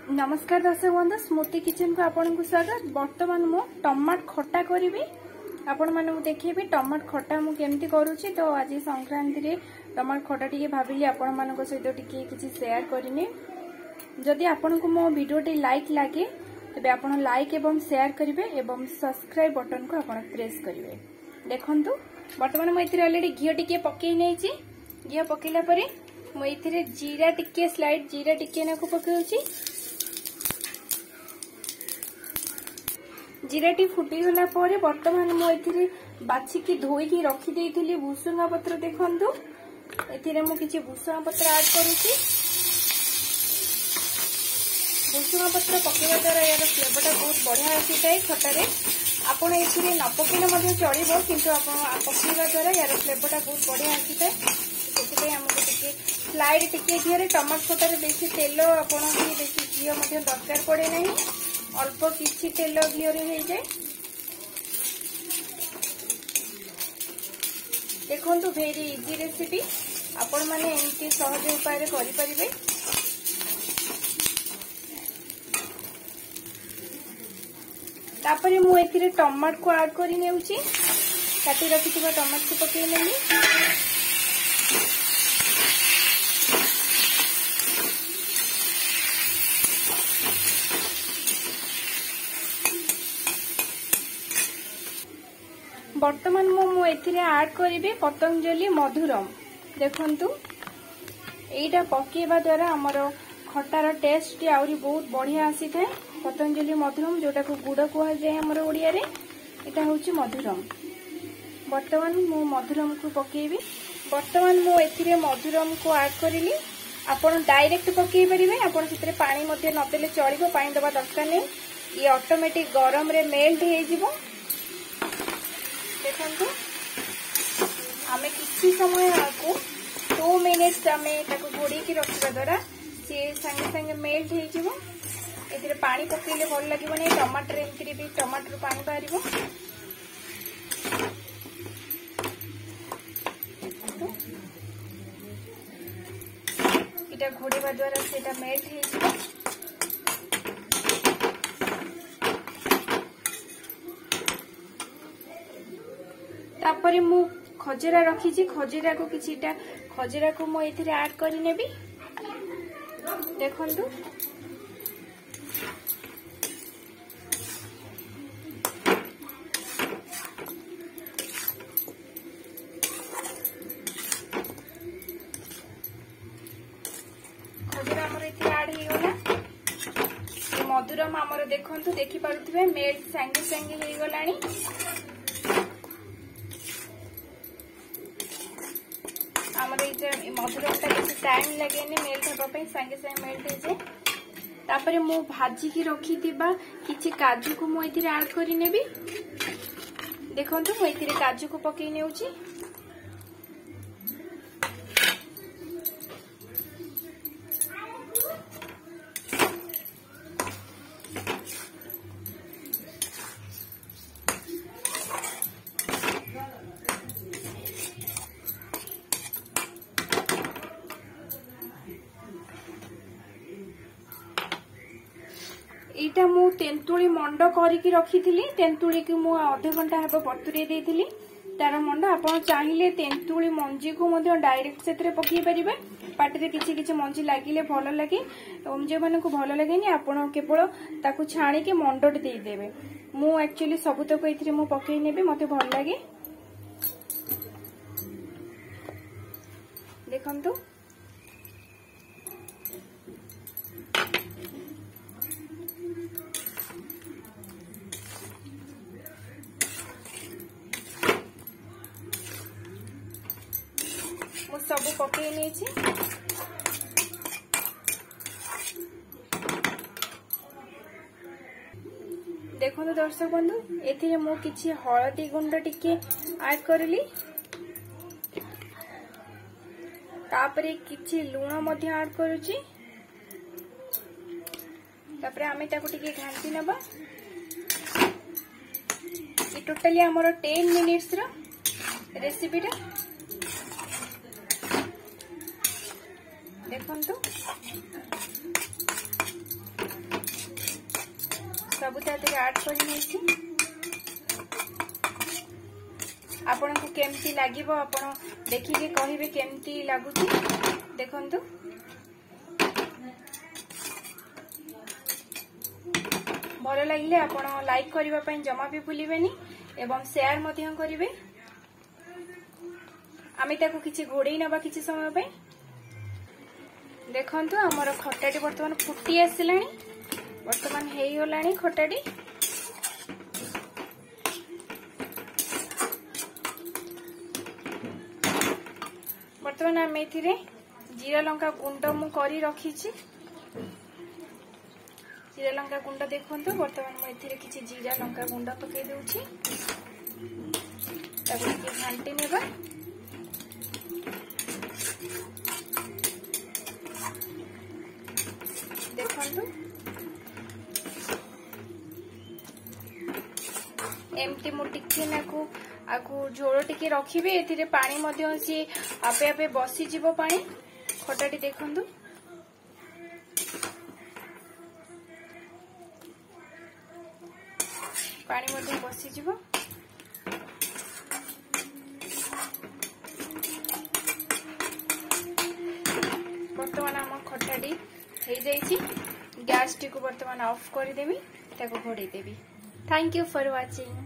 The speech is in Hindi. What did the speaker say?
नमस्कार दर्शक बंधु स्मृति किचन को आपन को स्वागत। बर्तमान मु टमाट खट्टा करी आपण मानक देखिए टमाट खट्टा मु केमती करूची। तो आज संक्रांति रे टमाट खट्टा टिके भाबिली आपण मानक सहित टिके किछि शेयर करिने। जदि आपण को मो वीडियो टी लाइक लागे तबे आपण लाइक एवं शेयर करिवे एवं सब्सक्राइब बटन को आपण प्रेस करिवे। देखंतु वर्तमान मु एथिरे ऑलरेडी घियो टिके पकेई नेछि। घियो पकेला परे मु एथिरे जीरा टिके स्लाइड जीरा टिके ना को पकेउची। जीराटी फुटीगला पर बर्तमान मुझे बाछिकी धोईकी रखी देइथिली भुसुंगा पत्र। देखंतु एथिरे मु किछि भुसुंगा पत्र ऐड करूची। भुसुंगा पत्र पकेवा द्वारा यार फ्लेवरटा बहुत बढ़िया आसीଥାଏ खटारे। आपण एथिरे न पकेले मध्ये चलिबो किंतु आपण पकेवा द्वारा यार फ्लेवरटा बहुत बढ़िया आसीଥାଏ। सेतिपे हमको टिके स्लाइड टिके घिरे टमाटर खटारे बेसी तेल आपण की बेसी घियो मध्ये दरकार पड़े नहीं। अल्प किछि तेल घियो रे हे जाय। देखंतु भेरी इजी रेसिपी आपण माने एमती सहज उपाय रे करि परिबे। तापरे मु एथिरे टमाटर को ऐड करि नेउची। काटी रखिथिबा टमाटर को पकेइ लेली। बर्तमान मु एथिरे ऐड करिबे पतंजलि मधुरम। देखंतु एटा पकेबा द्वारा हमर खटार टेस्ट आउरी बहुत बढ़िया आसी थाए। पतंजलि मधुरम जोटा को गुड़ कुआ जाए हमर ओडिया रे एटा होची मधुरम। बर्तमान मु मधुरम को पकेबी। बर्तमान मु एथिरे मधुरम को ऐड करिली। आपण डायरेक्ट पकेइ परिबे। आपण सितरे पानी मध्ये नदेले चलिबो। पानी दबा दरकार नै। ये ऑटोमेटिक गरम रे मेल्ट हे जिवो। देखंतु आमे किसी समय आको 2 मिनिट्स आमे ताको घोड़ी की रखिबा द्वारा से संगे संगे मेल्ट हे जिवो। एथिरे पानी पकेइले भल लागिबो नै। टमाटर एंत्री भी टमाटर पानी बारिबो। इटा घोड़ीबा द्वारा सेटा मेल्ट हे जिवो। तापरे मु खजरा रखी। खजरा को किछिटा खजरा को मु एथिरे ऐड करि नेबी। देखंतु खजरा हमर एथिरे ऐड हे गला। मधुरम हमर देखंतु देखि पारुथिबे मेल्ट संगे संगे हे गलानी। मधुरमटा किसी टाइम लगे मेल्ट होगा संगे संगे मेल्ट हो जाए। तापरे मु भाजी की रखी किसी काजू को मु एथिरे ऐड करि नेबी। देखंतु मु एथिरे काजू को पकेइ नेउची। एटा मु तेंतुली मंड करिकी रखिथिली। तेंतुली की मु आधा घंटा हेबो बतुरे देइथिली। तार मंड आपण चाहिले तेंतुली मंजी को मध्ये डायरेक्ट सेतरे पकई परिबे। पाटिरे किछि किछि मंजी लागिले भलो लागे एवं जे माने को भलो लागेनी आपण केवल ताकू छाणी के मंडट देइ देबे। मु एक्चुअली सबुतक एथिरे मु पकई नेबे मते भल लागे। देखंतु सब पकई नेछि। देखो दर्शक बंधु एथिरे मु किछि हळदी गुंड टिके ऐड करली। तापरे किछि लूण मध्ये ऐड करूची। तापरे आमे ताको टिके घांटी नबा। ये टोटली हमर 10 मिनिट्स रो रेसिपीटा। देखंतु सब ऐड कर आपण को केमती लागिबो आपण देखिके कहिबे केमती लागुची देखंतु। भल लगे आपण लाइक करबा पई जमा भी भूलिबेनी एवं शेयर मध्य करिवे। आमी ताको किछि घोड़ेई नबा किछि समय पई। देखंतु हमर खट्टाटी वर्तमान फुटी आसिलानी, वर्तमान हेई होलानी खट्टाटी। वर्तमान आम एथिरे जीरा लंका गुंड मु करी रखीछि। जीरा लंका गुंड देखंतु वर्तमान मु एथिरे किछि जीरा लंका गुंड पके देउछि। ताको के घांटी नेबा। देखंतु एमती मु टिके नाकू आकू झोल टिके रखिबे। एथिरे पानी मध्य सी आपे आपे बसी जीवो पानी। खटाटी देखंतु पानी मध्य बसी जीवो। वर्तमान आम खटाटी हो जाइछि। गैस टी को वर्तमान ऑफ कर देबी, ताको घोड़े देबी। Thank you for watching.